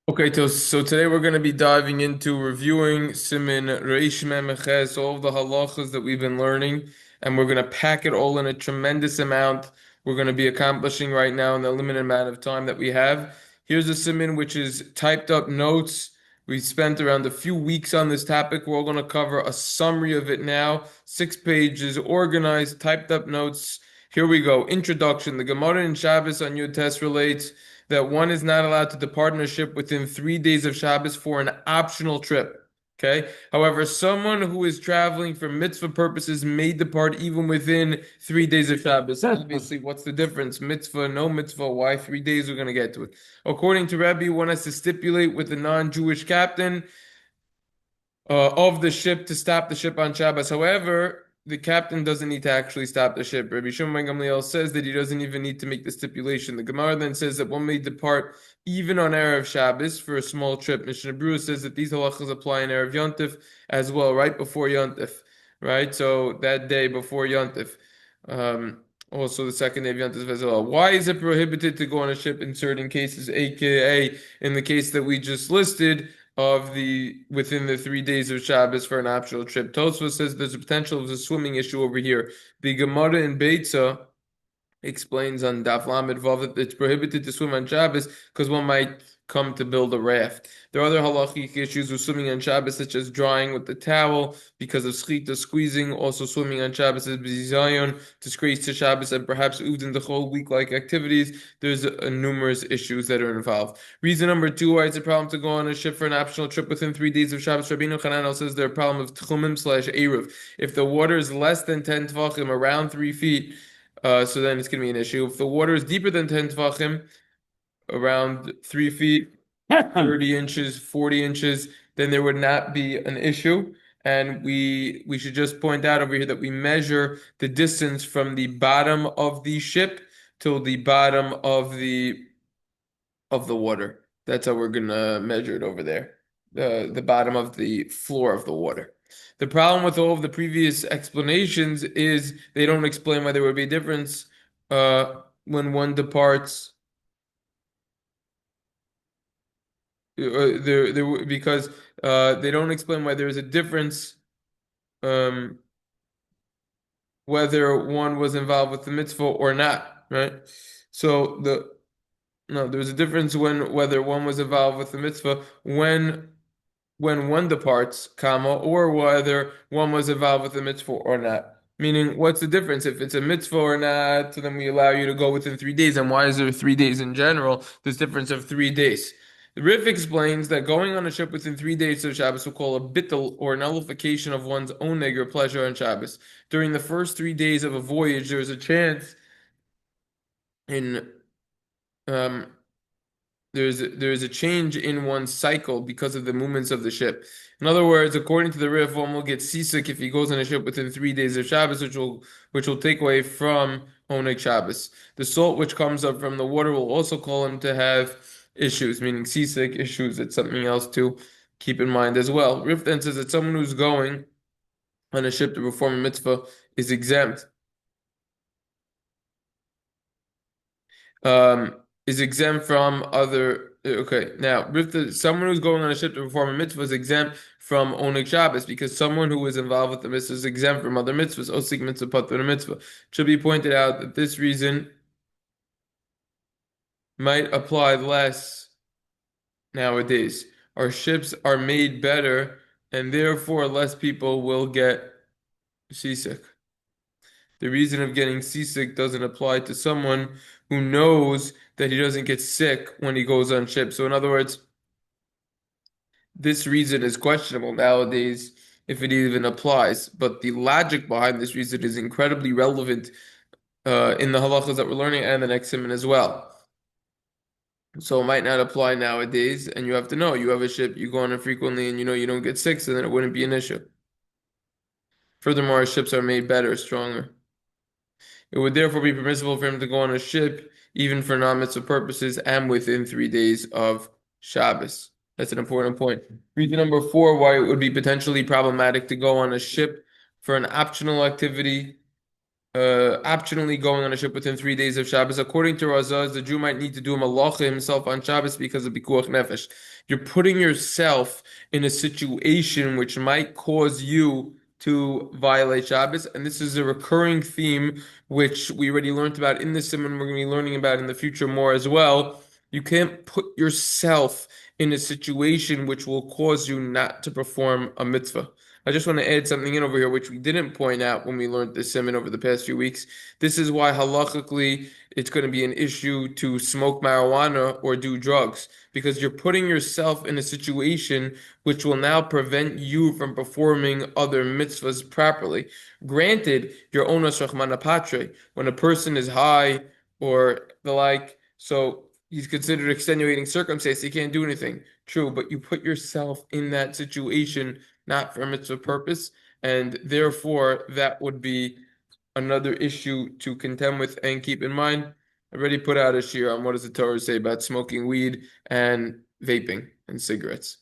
Okay, so today we're going to be diving into reviewing Simin Reish Mem Ches, all of the halachas that we've been learning, and we're going to pack it all in a tremendous amount. We're going to be accomplishing right now in the limited amount of time that we have. Here's a Simin which is typed up notes. We spent around a few weeks on this topic. We're all going to cover a summary of it now. 6 pages, organized, typed up notes. Here we go. Introduction. The Gemara in Shabbos on Yud Tes relates that one is not allowed to depart on a ship within 3 days of Shabbos for an optional trip. Okay. However, someone who is traveling for mitzvah purposes may depart even within 3 days of Shabbos. Obviously, what's the difference? Mitzvah, no mitzvah. Why 3 days? We're going to get to it. According to Rabbi, one has to stipulate with the non-Jewish captain of the ship to stop the ship on Shabbos. However, the captain doesn't need to actually stop the ship. Rabbi Shimon ben Gamliel says that he doesn't even need to make the stipulation. The Gemara then says that one may depart even on Erev Shabbos for a small trip. Mishnah Berurah says that these halachas apply in Erev Yontif as well, right before Yontif, right? So that day before Yontif. Also, the second day of Yontif as well. Why is it prohibited to go on a ship in certain cases, aka in the case that we just listed? Of the within the 3 days of Shabbos for an optional trip. Tosfos says there's a potential of a swimming issue over here. The Gemara in Beitza explains on Daf Lamed Vav that it's prohibited to swim on Shabbos because one might come to build a raft. There are other halachic issues with swimming on Shabbos, such as drying with the towel because of schita squeezing. Also, swimming on Shabbos is bizayon, disgrace to Shabbos, and perhaps uvdin the whole week-like activities. There's numerous issues that are involved. Reason number two why it's a problem to go on a ship for an optional trip within 3 days of Shabbos. Rabbeinu Chananel says there's a problem of tchumim slash eruv. If the water is less than 10 tvachim, around 3 feet, so then it's going to be an issue. If the water is deeper than 10 tvachim, around 3 feet, 30 inches, 40 inches, then there would not be an issue. And we should just point out over here that we measure the distance from the bottom of the ship till the bottom of the water. That's how we're gonna measure it over there. The bottom of the floor of the water. The problem with all of the previous explanations is they don't explain why there would be a difference when one departs. Because they don't explain why there is a difference um, whether one was involved with the mitzvah or not, right? So there's a difference when whether one was involved with the mitzvah when one departs, comma, or whether one was involved with the mitzvah or not. Meaning, what's the difference? If it's a mitzvah or not, then we allow you to go within 3 days. And why is there 3 days in general? This difference of 3 days. The Rif explains that going on a ship within 3 days of Shabbos will call a bittul or nullification of one's own or pleasure on Shabbos. During the first 3 days of a voyage, there's a chance in um, there's a change in one's cycle because of the movements of the ship. In other words, according to the Rif, one will get seasick if he goes on a ship within 3 days of Shabbos, which will take away from Oneg Shabbos. The salt which comes up from the water will also call him to have issues, meaning seasick issues. It's something else to keep in mind as well. Rif then says that someone who's going on a ship to perform a mitzvah is exempt. Is exempt from other. Okay, now someone who's going on a ship to perform a mitzvah is exempt from Oneg Shabbos because someone who is involved with the mitzvah is exempt from other mitzvahs. Osik mitzvah patur mitzvah. It should be pointed out that this reason might apply less nowadays. Our ships are made better, and therefore less people will get seasick. The reason of getting seasick doesn't apply to someone who knows that he doesn't get sick when he goes on ship. So, in other words, this reason is questionable nowadays if it even applies. But the logic behind this reason is incredibly relevant in the halachas that we're learning and the next siman as well. So it might not apply nowadays, and you have to know you have a ship, you go on it frequently, and you know you don't get sick, so then it wouldn't be an issue. Furthermore, our ships are made better, stronger. It would therefore be permissible for him to go on a ship, even for non-mitzvah purposes, and within 3 days of Shabbos. That's an important point. Reason number four, why it would be potentially problematic to go on a ship for an optional activity optionally going on a ship within 3 days of Shabbos. According to Razaz, the Jew might need to do a malacha himself on Shabbos because of pikuach nefesh. You're putting yourself in a situation which might cause you to violate Shabbos, and this is a recurring theme which we already learned about in this simon. We're going to be learning about in the future more as well. You can't put yourself in a situation which will cause you not to perform a mitzvah. I just want to add something in over here, which we didn't point out when we learned this simon over the past few weeks. This is why halachically it's going to be an issue to smoke marijuana or do drugs, because you're putting yourself in a situation which will now prevent you from performing other mitzvahs properly. Granted, your onus rachmana patre, when a person is high or the like, so he's considered extenuating circumstance, he can't do anything. True, but you put yourself in that situation not for a mitzvah purpose, and therefore that would be another issue to contend with and keep in mind. I already put out a shir on what does the Torah say about smoking weed and vaping and cigarettes.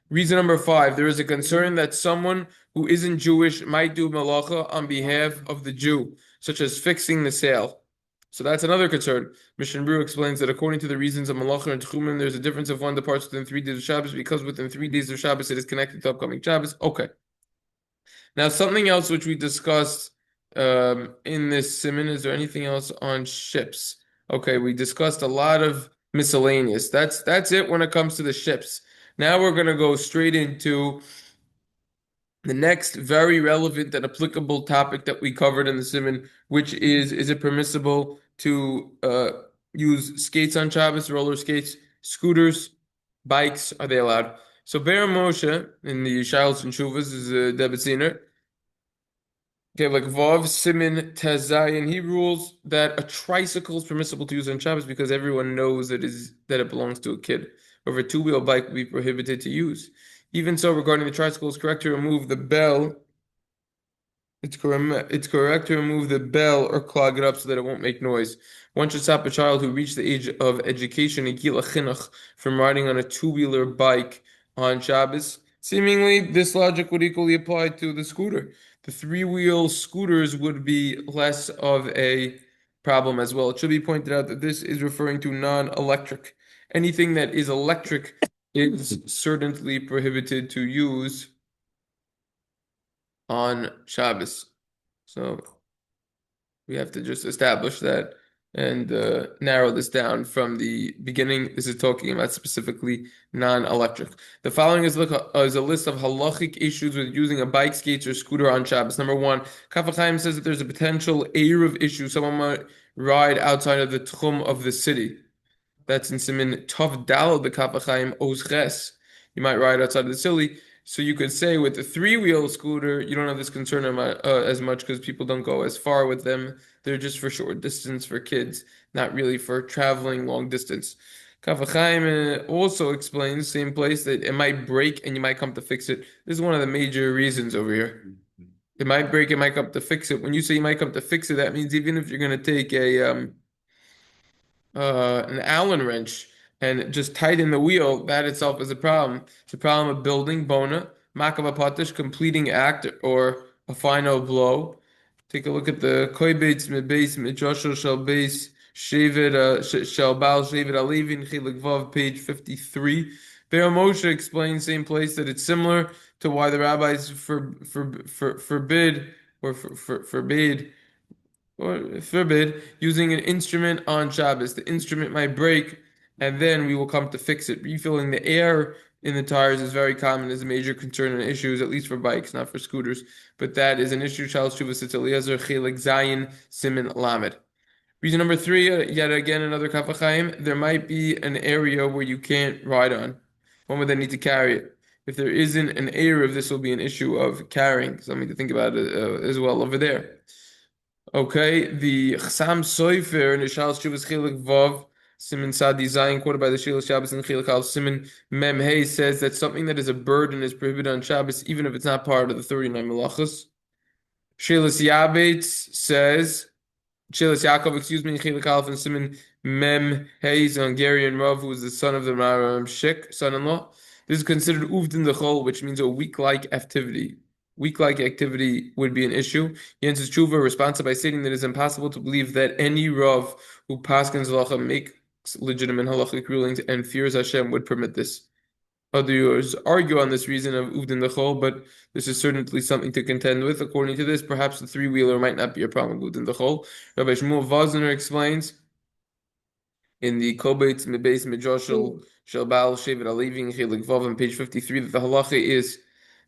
Reason number 5, there is a concern that someone who isn't Jewish might do malacha on behalf of the Jew, such as fixing the sail. So that's another concern. Mishnah Berurah explains that according to the reasons of malacha and tchumim, there's a difference if one departs within 3 days of Shabbos, because within 3 days of Shabbos it is connected to upcoming Shabbos. Okay. Now something else which we discussed in this simon. Is there anything else on ships? Okay, we discussed a lot of miscellaneous. That's it when it comes to the ships. Now we're going to go straight into the next very relevant and applicable topic that we covered in the simon, which is it permissible to use skates on Shabbos, roller skates, scooters, bikes, are they allowed? So Ber Moshe in the Shiles and Shuvas is a Debetziner. Okay, like Vav Simin Tezayin, he rules that a tricycle is permissible to use on Shabbos because everyone knows that it belongs to a kid. However, a two-wheel bike would be prohibited to use. Even so, regarding the tricycle, it's correct to remove the bell. It's correct to remove the bell or clog it up so that it won't make noise. One should stop a child who reached the age of education, from riding on a two-wheeler bike on Shabbos. Seemingly, this logic would equally apply to the scooter. The three-wheel scooters would be less of a problem as well. It should be pointed out that this is referring to non-electric. Anything that is electric is certainly prohibited to use on Shabbos. So we have to just establish that and narrow this down from the beginning. This is talking about specifically non-electric. The following is a list of halachic issues with using a bike, skates, or scooter on Shabbos. Number 1, Kaf HaChaim says that there's a potential Eruv issue. Someone might ride outside of the tchum of the city. That's in Simin Tov Dalal the Kaf HaChaim Oz Ches. You might ride outside of the city. So you could say with the three-wheel scooter, you don't have this concern as much because people don't go as far with them. They're just for short distance for kids, not really for traveling long distance. Kaf HaChaim also explains, same place, that it might break and you might come to fix it. This is one of the major reasons over here. It might break, it might come to fix it. When you say you might come to fix it, that means even if you're going to take an Allen wrench and just tighten the wheel, that itself is a problem. It's a problem of building, bona, makava patish, completing act, or a final blow. Take a look at the koibeitz mebeis midrasha shel beis shevet shel bal shevet alevin chilik vav, page 53. Be'er Moshe explains same place that it's similar to why the rabbis forbid using an instrument on Shabbos. The instrument might break, and then we will come to fix it. Refilling the air in the tires is very common, is a major concern and issues, at least for bikes, not for scooters. But that is an issue. Charles Shuvas Sitz Eliezer Chelik Zayin Simin Lamed. Reason number 3, yet again another Kaf HaChaim, there might be an area where you can't ride on. One would then need to carry it. If there isn't an area, this will be an issue of carrying. Something to think about as well over there. Okay, the Chsam Soifer in the Shal Shuvas Chilik Vav Simin Sadi Zayin, quoted by the Shil Shabbos and Chilik Al Simin Mem Hey, says that something that is a burden is prohibited on Shabbos, even if it's not part of the 39 Melachos. Shilas Yabetz says, Shilas Yaakov, excuse me, Chilik Al and Simin Mem Hey is a Hungarian Rav who is the son of the Maram Shik, son-in-law. This is considered Uvdin the Chol, which means a week-like activity. week-like activity would be an issue. He answers tshuva responsive by stating that it is impossible to believe that any Rav who paskins halacha makes legitimate halachic rulings and fears Hashem would permit this. Others argue on this reason of Uvdin Dachol, but this is certainly something to contend with. According to this, perhaps the three-wheeler might not be a problem with Uvdin Dachol. Rabbi Shmuel Vosner explains in the Kobetz Mebeis Midrashel Shel Baal Shevet Alevin Chelik Vav on page 53 that the halacha is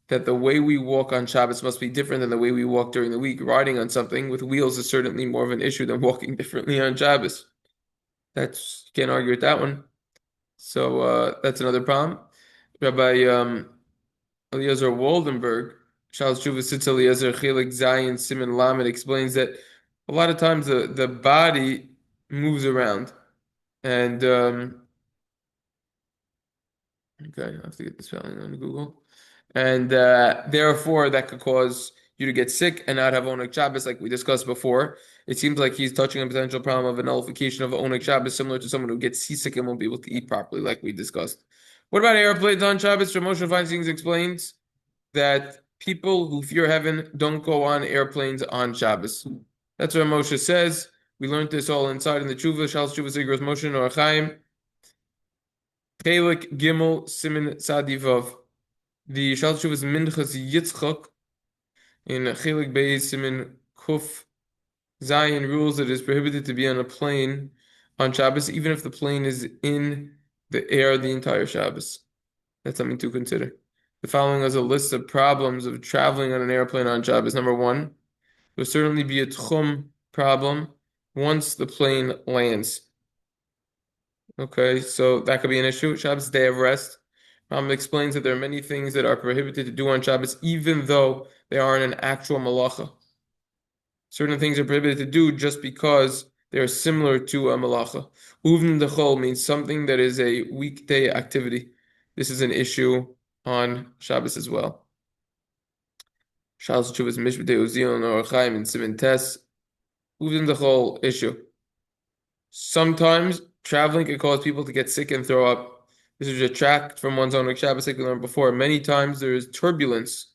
that the way we walk on Shabbos must be different than the way we walk during the week. Riding on something with wheels is certainly more of an issue than walking differently on Shabbos. You can't argue with that one. So that's another problem. Rabbi Eliezer Waldenberg, Charles Tshuva Sitz Eliezer Chelik Zayin Simon Lamed explains that a lot of times the body moves around. And okay, I have to get the spelling on Google. And therefore, that could cause you to get sick and not have Oneg Shabbos, like we discussed before. It seems like he's touching a potential problem of a nullification of Oneg Shabbos, similar to someone who gets seasick and won't be able to eat properly, like we discussed. What about airplanes on Shabbos? Moshe Feinstein explains that people who fear heaven don't go on airplanes on Shabbos. That's what Moshe says. We learned this all inside in the Tshuva, Shal Tshuva Sigros Moshe Nor Chaim. Chelik Gimel Simin Sadivov. The Shal Tshuva is Minchas Yitzchak in Chelik Beis Simin Kuf Zion rules that it is prohibited to be on a plane on Shabbos, even if the plane is in the air the entire Shabbos. That's something to consider. The following is a list of problems of traveling on an airplane on Shabbos. Number one, there will certainly be a tchum problem once the plane lands. Okay, so that could be an issue. Shabbos, day of rest. Rambam explains that there are many things that are prohibited to do on Shabbos, even though they aren't an actual malacha. Certain things are prohibited to do just because they are similar to a malacha. Uvn dechol means something that is a weekday activity. This is an issue on Shabbos as well. Shabbos Chuvas Mishbetei Uzion or Chaim and Siman Tes. Uvn dechol issue. Sometimes traveling can cause people to get sick and throw up. This is a tract from one's own Shabbos, like we learned before. Many times there is turbulence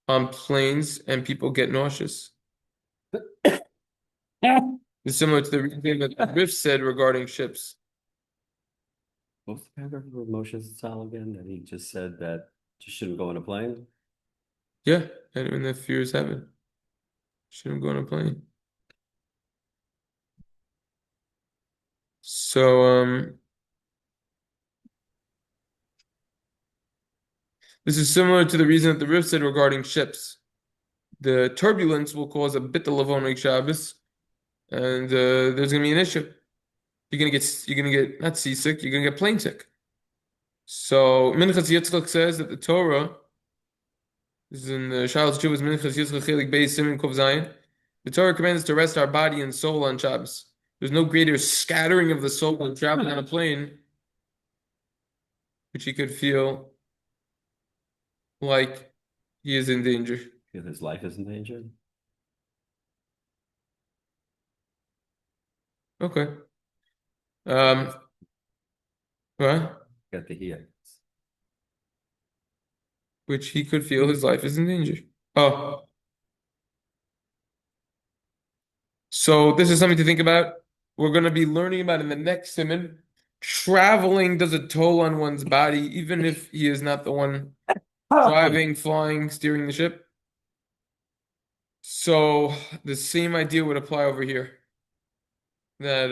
on planes and people get nauseous. It's similar to the reasoning that Riff said regarding ships. What was the paragraph of Moshe's Tzal again? That he just said that you shouldn't go on a plane? Yeah, anyone that fears heaven shouldn't go on a plane. So this is similar to the reason that the Riff said regarding ships. The turbulence will cause a bit of Oneg Shabbos, and there's gonna be an issue. You're gonna get not seasick, you're gonna get plane sick. So Minchas Yitzchak says that the Torah this is in the Shalos Chuvas Minchas Yitzchak Chelik Beis Simin Kov Zayin. The Torah commands us to rest our body and soul on Shabbos. There's no greater scattering of the soul when traveling on a plane, which he could feel like he is in danger. Feel his life is in danger? Okay. What? Got the heat. Which he could feel his life is in danger. Oh, so this is something to think about. We're going to be learning about in the next simon. Traveling does a toll on one's body, even if he is not the one driving, flying, steering the ship. So the same idea would apply over here. That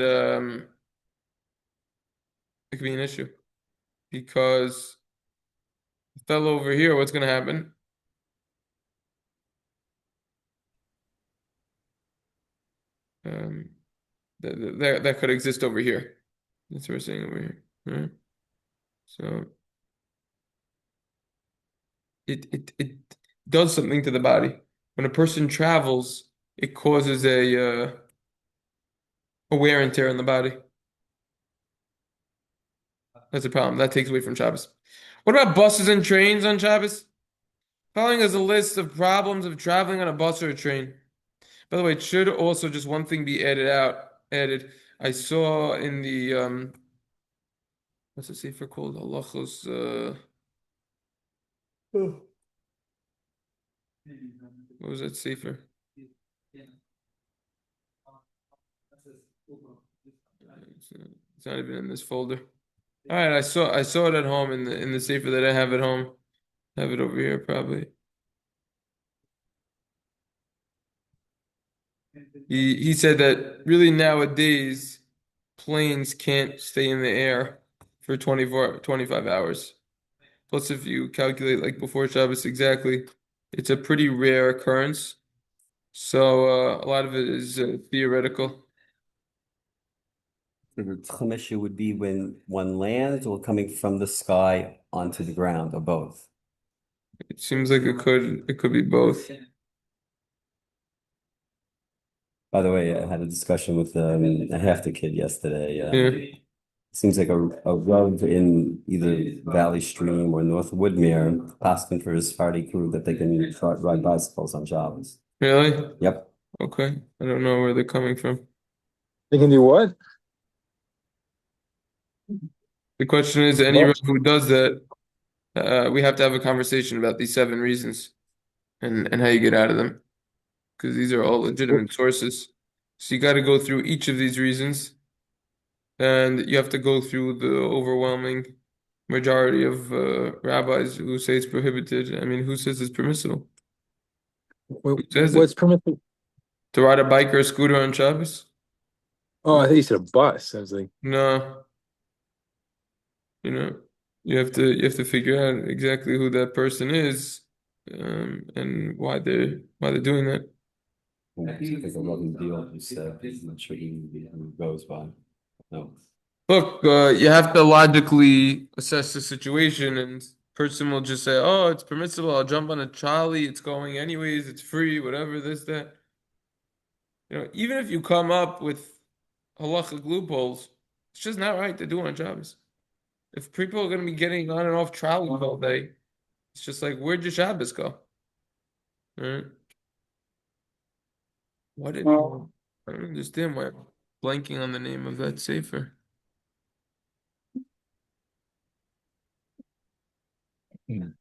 it could be an issue. Because the fellow over here, what's going to happen? That could exist over here. That's what we're saying over here. All right? So it does something to the body. When a person travels, it causes a wear and tear in the body. That's a problem. That takes away from Shabbos. What about buses and trains on Shabbos? Following is a list of problems of traveling on a bus or a train. By the way, it should also just one thing be added. I saw in the what's the sefer called? Halachos What was that sefer? It's not even in this folder. All right, I saw it at home in the sefer that I have at home. I have it over here probably. He said that really nowadays planes can't stay in the air for 25 hours. Plus, if you calculate like before Shabbos exactly, it's a pretty rare occurrence. So a lot of it is theoretical. The tchum issue would be when one lands or coming from the sky onto the ground, or both. It seems like it could be both. By the way, I had a discussion with a half the kid yesterday. Yeah, Seems like a Rav in either Valley Stream or North Woodmere asking for his Sephardi crew that they can ride bicycles on Shabbos. really? Yep. Okay. I don't know where they're coming from. They can do what? The question is, any What? Rav who does that, we have to have a conversation about these 7 reasons and how you get out of them, because these are all legitimate sources. So you got to go through each of these reasons, and you have to go through the overwhelming majority of rabbis who say it's prohibited. I mean, who says it's permissible? Who says it? What's permissible? To ride a bike or a scooter on Shabbos? Oh, I think you said a bus. I was like, No, you know, you have to figure out exactly who that person is, and why they're doing that. It's a loving deal. I'm not sure who goes by. No. Look, you have to logically assess the situation, and person will just say, "Oh, it's permissible. I'll jump on a trolley. It's going anyways. It's free. Whatever. This, that." Even if you come up with halachic loopholes, it's just not right to do on Shabbos. If people are going to be getting on and off trolleys all day, it's just like, where'd your Shabbos go? All right? I don't understand why I'm blanking on the name of that sefer. hmm.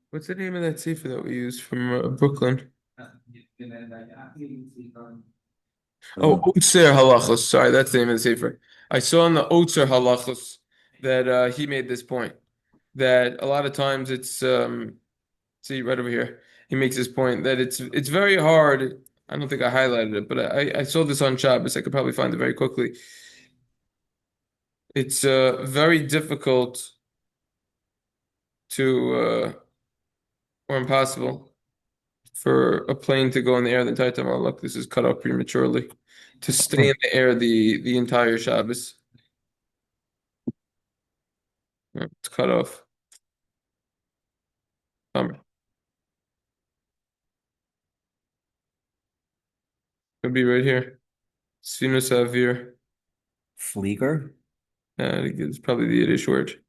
What's the name of that sefer that we use from Brooklyn? Oh, Otzer Halachos. Sorry, that's the name of the sefer. I saw in the Otzer Halachos that he made this point that a lot of times it's see right over here. He makes this point that it's very hard. I don't think I highlighted it, but I saw this on Shabbos. I could probably find it very quickly. It's very difficult to or impossible for a plane to go in the air the entire time. Oh, look, this is cut off prematurely. To stay in the air the entire Shabbos. Yeah, it's cut off. It'll be right here. Sinus Avir. Flieger? It's probably the Yiddish word.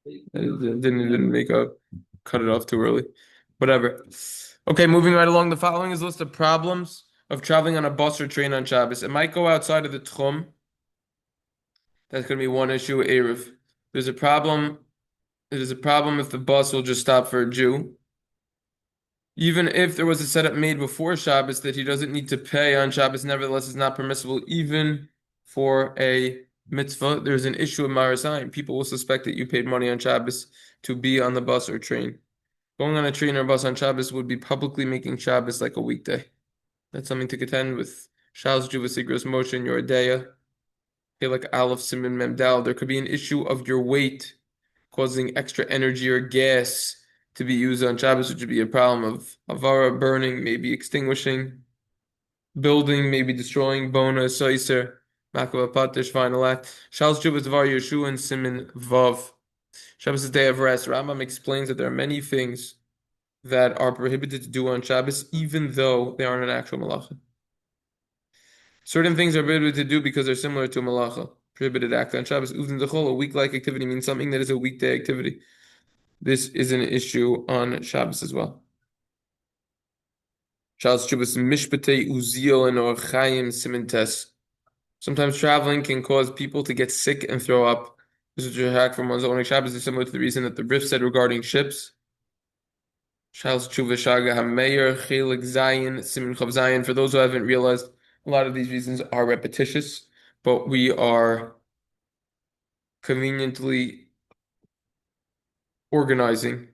I didn't make a cut it off too early. Whatever. Okay, moving right along. The following is a list of problems of traveling on a bus or train on Shabbos. It might go outside of the Tchum. That's going to be one issue. Erev. There's a problem. There's a problem if the bus will just stop for a Jew. Even if there was a setup made before Shabbos that he doesn't need to pay on Shabbos, nevertheless, it's not permissible even for a mitzvah. There's an issue of marasayim. People will suspect that you paid money on Shabbos to be on the bus or train. Going on a train or bus on Shabbos would be publicly making Shabbos like a weekday. That's something to contend with. Shals Juvas Igros Moshe Your Yoredeya. Like Aleph Simon Memdal. There could be an issue of your weight causing extra energy or gas to be used on Shabbos, which would be a problem of avara, burning, maybe extinguishing, building, maybe destroying, bona, soiser, makava patish, final act. Shals Juvas Var Yeshua and Simon Vav. Shabbos is day of rest. Rambam explains that there are many things that are prohibited to do on Shabbos, even though they aren't an actual malacha. Certain things are prohibited to do because they're similar to a malacha. Prohibited act on Shabbos. Uvin dechol, a week-like activity means something that is a weekday activity. This is an issue on Shabbos as well. Shabbos Shabbos Mishpatei Uziel and Orchaim Simintes. Sometimes traveling can cause people to get sick and throw up. This is a hack from one's own Shabbos is similar to the reason that the Rif said regarding ships. Shals Tshuva Shaga HaMeir Chelik Zayin Simin Chav Zayin. For those who haven't realized, a lot of these reasons are repetitious, but we are conveniently organizing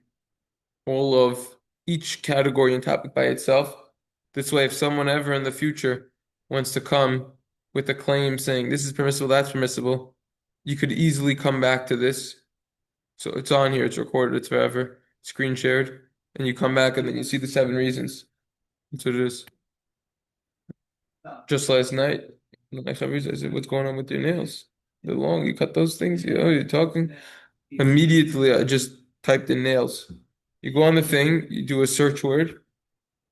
all of each category and topic by itself. This way, if someone ever in the future wants to come with a claim saying this is permissible, that's permissible, you could easily come back to this. So it's on here, it's recorded, it's forever, screen shared, and you come back and then you see the 7 reasons. That's what it is. Just last night, the next time I said, "What's going on with your nails? They're long. You cut those things. You're talking." Immediately, I just typed in nails. You go on the thing, you do a search word,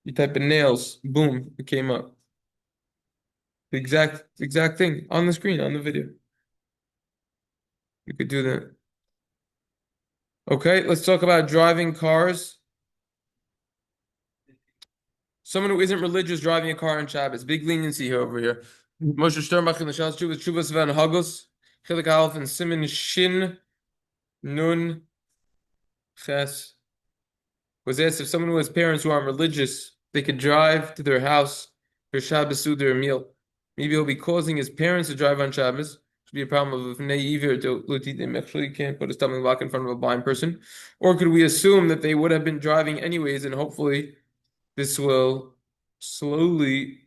you type in nails, boom, it came up. The exact thing on the screen, on the video. You could do that. Okay, let's talk about driving cars. Someone who isn't religious driving a car on Shabbos. Big leniency here over here. Moshe Sternbach in the Shas Chuvas Van Hagos, Chilik Aleph and Simin Shin Nun Ches was asked if someone who has parents who aren't religious, they could drive to their house for Shabbos Suda or meal. Maybe he'll be causing his parents to drive on Shabbos. Should be a problem of naive or you can't put a stumbling block in front of a blind person. Or could we assume that they would have been driving anyways, and hopefully this will slowly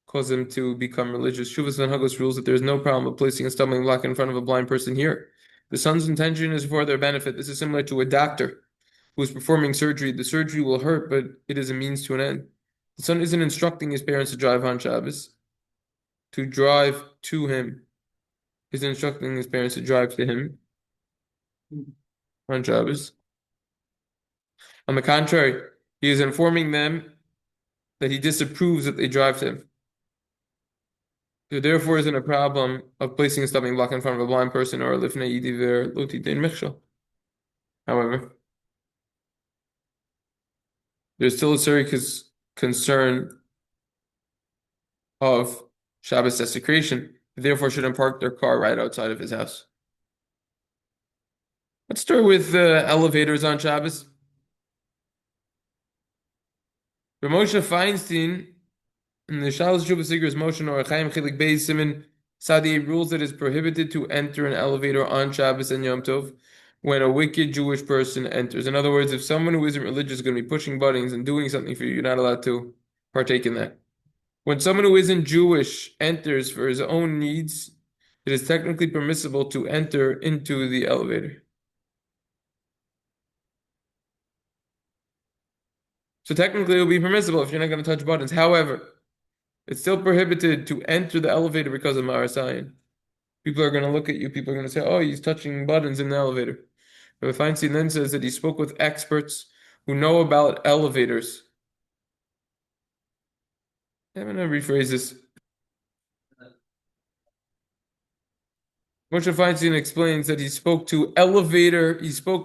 cause them to become religious? Shuvas Van Hagos rules that there is no problem of placing a stumbling block in front of a blind person here. The son's intention is for their benefit. This is similar to a doctor who is performing surgery. The surgery will hurt, but it is a means to an end. The son isn't instructing his parents to drive on Shabbos, to drive to him. He's instructing his parents to drive to him on Shabbos. On the contrary, he is informing them that he disapproves that they drive to him. There therefore isn't a problem of placing a stumbling block in front of a blind person or a lifnei yidiver lotitein michshel. However, there's still a serious concern of Shabbos desecration. They therefore shouldn't park their car right outside of his house. Let's start with elevators on Shabbos. Moshe Feinstein in the Shalos Shuvah Sigur's motion or Chaim Chilik Beis Simin Sadi rules that it's prohibited to enter an elevator on Shabbos and Yom Tov when a wicked Jewish person enters. In other words, if someone who isn't religious is going to be pushing buttons and doing something for you, you're not allowed to partake in that. When someone who isn't Jewish enters for his own needs, it is technically permissible to enter into the elevator. So technically it will be permissible if you're not going to touch buttons. However, it's still prohibited to enter the elevator because of Marasayan. People are going to look at you. People are going to say, oh, he's touching buttons in the elevator. Rabbi Feinstein then says that he spoke with experts who know about elevators. I'm going to rephrase this. Moshe Feinstein explains that he spoke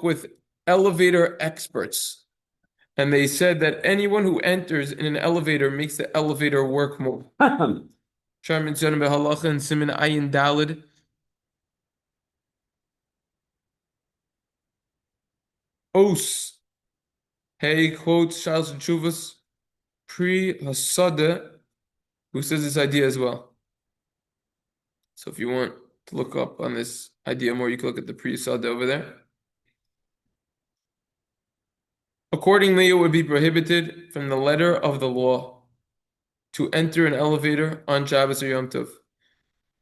with elevator experts. And they said that anyone who enters in an elevator makes the elevator work more. Sharmin Tzionim Behalacha and Simin Ayin Dalid. Os. Hey quotes Charles Chuvas Pri Hasada, who says this idea as well. So if you want to look up on this idea more, you can look at the Pri Hasada over there. Accordingly, it would be prohibited from the letter of the law to enter an elevator on Shabbos or Yom Tov.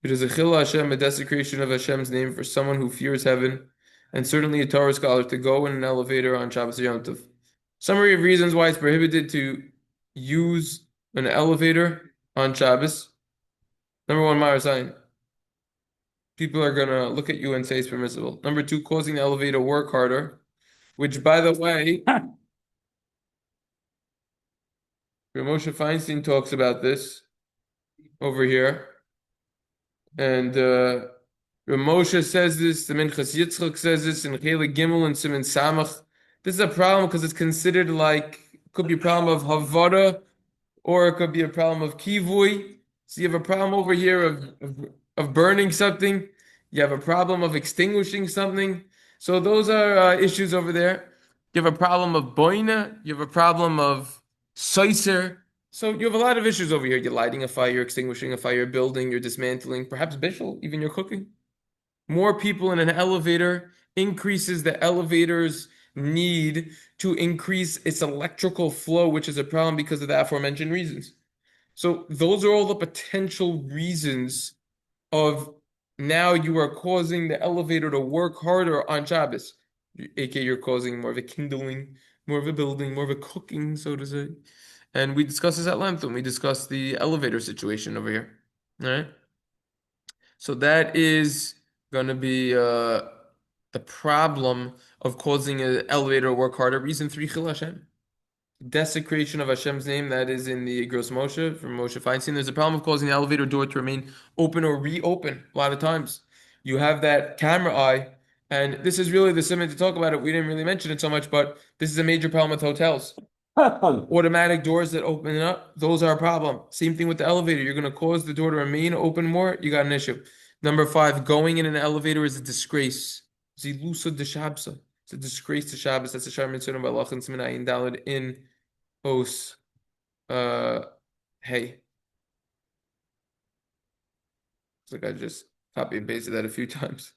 It is a chil Hashem, a desecration of Hashem's name for someone who fears heaven, and certainly a Torah scholar to go in an elevator on Shabbos or Yom Tov. Summary of reasons why it's prohibited to use an elevator on Shabbos. Number one, Marasayin. People are going to look at you and say it's permissible. Number two, causing the elevator work harder, which, by the way, Moshe Feinstein talks about this over here. And Moshe says this, the Minchas Yitzchak says this, in Chelik Gimel and Simin Samach. This is a problem because it's considered like, it could be a problem of Havara, or it could be a problem of Kivui. So you have a problem over here of burning something. You have a problem of extinguishing something. So those are issues over there. You have a problem of boina. You have a problem of soiser. So you have a lot of issues over here. You're lighting a fire, you're extinguishing a fire, building, you're dismantling, perhaps bishul, even you're cooking. More people in an elevator increases the elevator's need to increase its electrical flow, which is a problem because of the aforementioned reasons. So those are all the potential reasons of now you are causing the elevator to work harder on Shabbos. AKA you're causing more of a kindling, more of a building, more of a cooking, so to say. And we discussed this at length when we discussed the elevator situation over here. All right. So that is going to be the problem of causing an elevator to work harder. Reason three, Chil Hashem. Desecration of Hashem's name, that is in the Gross Moshe from Moshe Feinstein. There's a problem of causing the elevator door to remain open or reopen a lot of times. You have that camera eye, and this is really the simon to talk about it. We didn't really mention it so much, but this is a major problem with hotels. Automatic doors that open up, those are a problem. Same thing with the elevator. You're going to cause the door to remain open more, you got an issue. Number five, going in an elevator is a disgrace. Zilusa de Shabsa. It's a disgrace to Shabbos. That's a Shar Mitzvah by Lachan Siminayin Dalad in Os. Hey. It's like I just copy and pasted that a few times.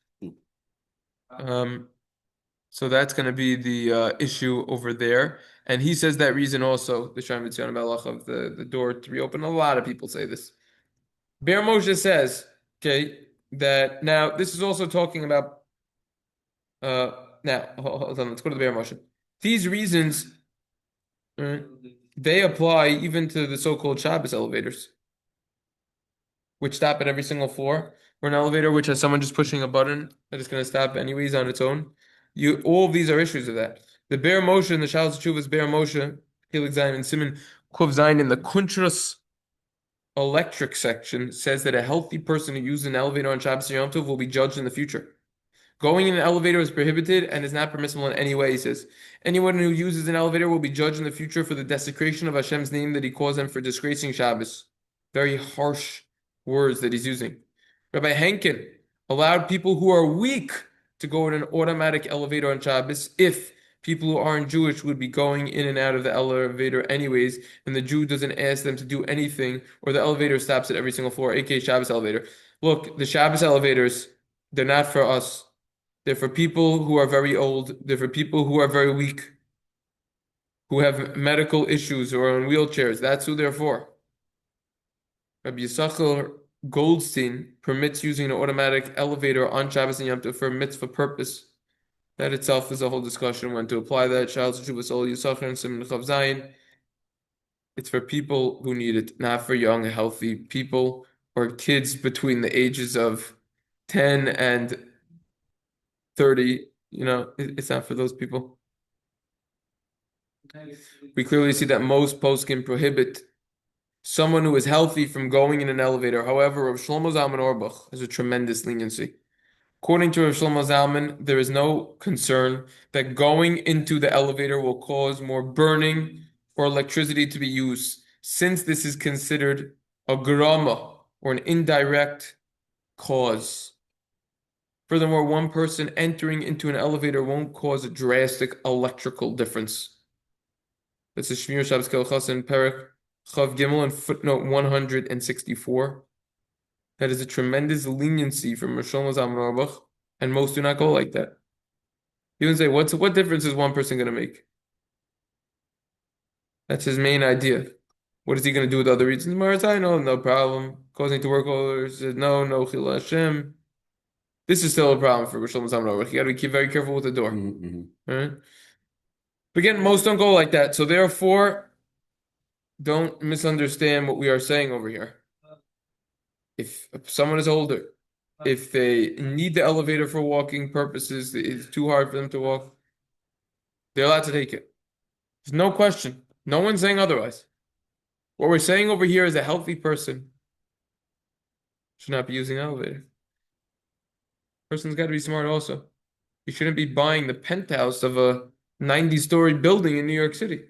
So that's going to be the issue over there. And he says that reason also, the Shar Mitzvah Melach of the door to reopen. A lot of people say this. Be'er Moshe says, okay, that now this is also talking about now hold on, let's go to the Be'er Moshe. These reasons they apply even to the so-called Shabbos elevators, which stop at every single floor, or an elevator which has someone just pushing a button that is going to stop anyways on its own. All of these are issues of that. The Be'er Moshe and the Shalos Teshuvas Be'er Moshe, Hilik Zayin and Simon Kuv Zayin in the Kuntras electric section says that a healthy person who uses an elevator on Shabbos Yom Tov will be judged in the future. Going in an elevator is prohibited and is not permissible in any way, he says. Anyone who uses an elevator will be judged in the future for the desecration of Hashem's name that he caused them for disgracing Shabbos. Very harsh words that he's using. Rabbi Henkin allowed people who are weak to go in an automatic elevator on Shabbos if people who aren't Jewish would be going in and out of the elevator anyways, and the Jew doesn't ask them to do anything, or the elevator stops at every single floor, aka Shabbos elevator. Look, the Shabbos elevators, they're not for us. They're for people who are very old. They're for people who are very weak, who have medical issues or are in wheelchairs. That's who they're for. Rabbi Yisachar Goldstein permits using an automatic elevator on Shabbos and Yom Tov for a mitzvah purpose. That itself is a whole discussion when to apply that. Shabbos Teshuvas Ol Yisachar and Siman Chav Zayin. It's for people who need it, not for young, healthy people or kids between the ages of 10 and 30. It's not for those people. We clearly see that most posts can prohibit someone who is healthy from going in an elevator. However, Rav Shlomo Zalman Auerbach has a tremendous leniency. According to Rav Shlomo Zalman, there is no concern that going into the elevator will cause more burning or electricity to be used, since this is considered a grama or an indirect cause. Furthermore, one person entering into an elevator won't cause a drastic electrical difference. That's a Shmir Shabbos Kelchas in Perek Chav Gimel and footnote 164. That is a tremendous leniency from Rosh Hashanah Zalman Auerbach, and most do not go like that. You can say, what difference is one person going to make? That's his main idea. What is he going to do with other reasons? Maratai, no problem. Causing to work orders, no Chil Hashem. This is still a problem for Rosh Hashanah Zalman Auerbach. You got to be very careful with the door. All right? But again, most don't go like that. So therefore, don't misunderstand what we are saying over here. If someone is older, if they need the elevator for walking purposes, it's too hard for them to walk, they're allowed to take it. There's no question. No one's saying otherwise. What we're saying over here is a healthy person should not be using an elevator. Person's got to be smart also. You shouldn't be buying the penthouse of a 90-story building in New York City.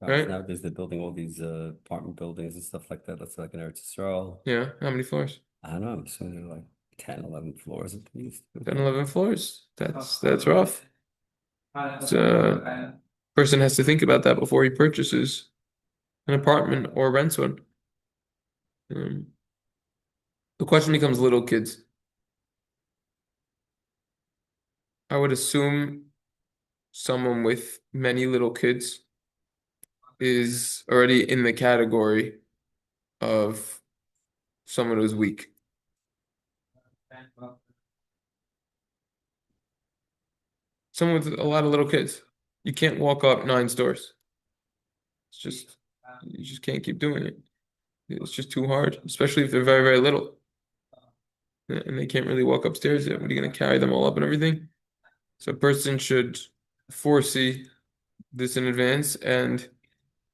right? Nowadays they're building all these apartment buildings and stuff like that. That's like an Eretz Yisrael. Yeah, how many floors? I don't know, so they're like 10, 11 floors at least. 10, 11 floors. That's rough. So, person has to think about that before he purchases an apartment or rents one. Um, the question becomes little kids. I would assume someone with many little kids is already in the category of someone who's weak. Someone with a lot of little kids. You can't walk up 9 stores. It's just, you just can't keep doing it. It's just too hard, especially if they're very, very little. And they can't really walk upstairs yet. What are you going to carry them all up and everything? So a person should foresee this in advance and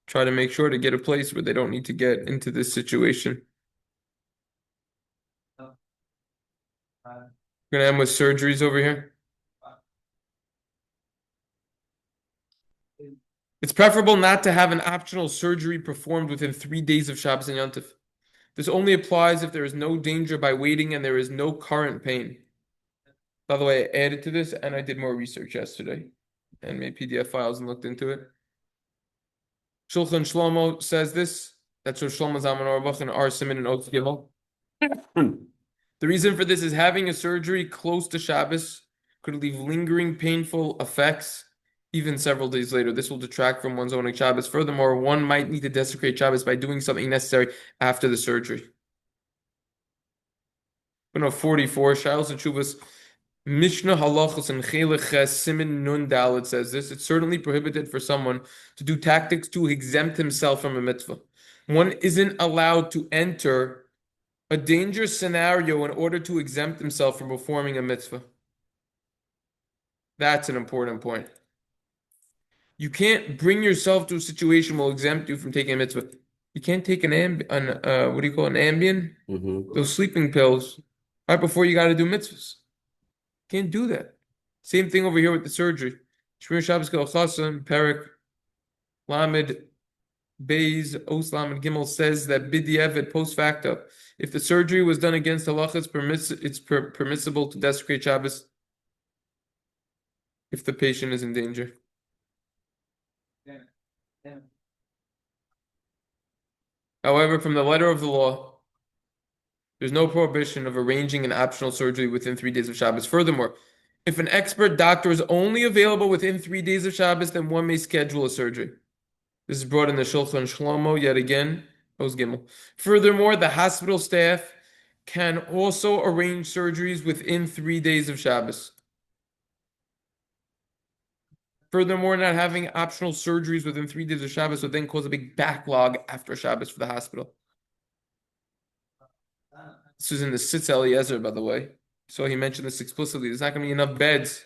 try to make sure to get a place where they don't need to get into this situation. We're going to end with surgeries over here. It's preferable not to have an optional surgery performed within 3 days of Shabbos and Yom Tov. This only applies if there is no danger by waiting and there is no current pain. By the way, I added to this and I did more research yesterday and made PDF files and looked into it. Shulchan Shlomo says this. That's what Shlomo Zalman Auerbach and R. Simon and Oath Gimel. The reason for this is having a surgery close to Shabbos could leave lingering painful effects even several days later. This will detract from one's own Shabbos. Furthermore, one might need to desecrate Shabbos by doing something necessary after the surgery. 44, Shiles and Chuvas, Mishnah Halachos and Chelech Ches Simin Nun Dalet says this. It's certainly prohibited for someone to do tactics to exempt himself from a mitzvah. One isn't allowed to enter a dangerous scenario in order to exempt himself from performing a mitzvah. That's an important point. You can't bring yourself to a situation that will exempt you from taking a mitzvah. You can't take an what do you call it, an Ambien? Those sleeping pills right before you got to do mitzvahs. Can't do that. Same thing over here with the surgery. Shmir Shabbos Kol Chasam, Perek, Lamed, Beis, Os Lamed Gimel says that B'diavad post facto, if the surgery was done against halacha, it's permissible to desecrate Shabbos if the patient is in danger. However, from the letter of the law, there's no prohibition of arranging an optional surgery within 3 days of Shabbos. Furthermore, if an expert doctor is only available within 3 days of Shabbos, then one may schedule a surgery. This is brought in the Shulchan Shlomo yet again. Oz Gimel. Furthermore, the hospital staff can also arrange surgeries within 3 days of Shabbos. Furthermore, not having optional surgeries within 3 days of Shabbos would then cause a big backlog after Shabbos for the hospital. This is in the Sitz Eliezer, by the way. So he mentioned this explicitly. There's not going to be enough beds.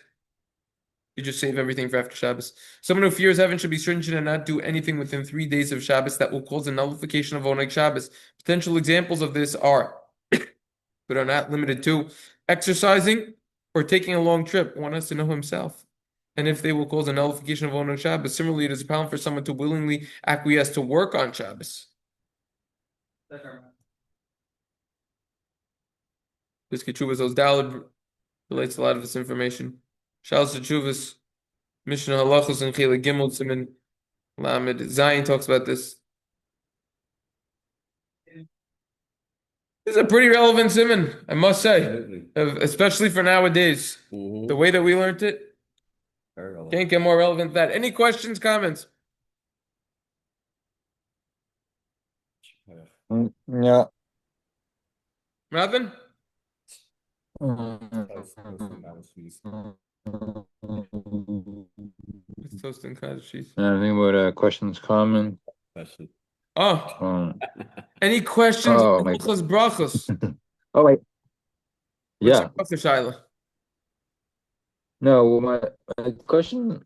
You just save everything for after Shabbos. Someone who fears heaven should be stringent and not do anything within 3 days of Shabbos that will cause a nullification of Oneg Shabbos. Potential examples of this are, but are not limited to, exercising or taking a long trip. One has to know himself. And if they will cause a nullification of Oneg Shabbos. Similarly, it is a problem for someone to willingly acquiesce to work on Shabbos. This Ketuvas Ozdalad relates a lot of this information. Shalos Ketuvas, Mishnah Halachos and Chila Gimel Siman Lamed Zayin talks about this. This is a pretty relevant siman, I must say, especially for nowadays. The way that we learned it, can't get more relevant than that. Any questions, comments? Yeah. Nothing? It's toast and cottage cheese. Anything about questions, comments? Oh, any questions? Oh, my Brachos. Oh, wait. What's Yeah. your bracha, Shaila? No, well, my question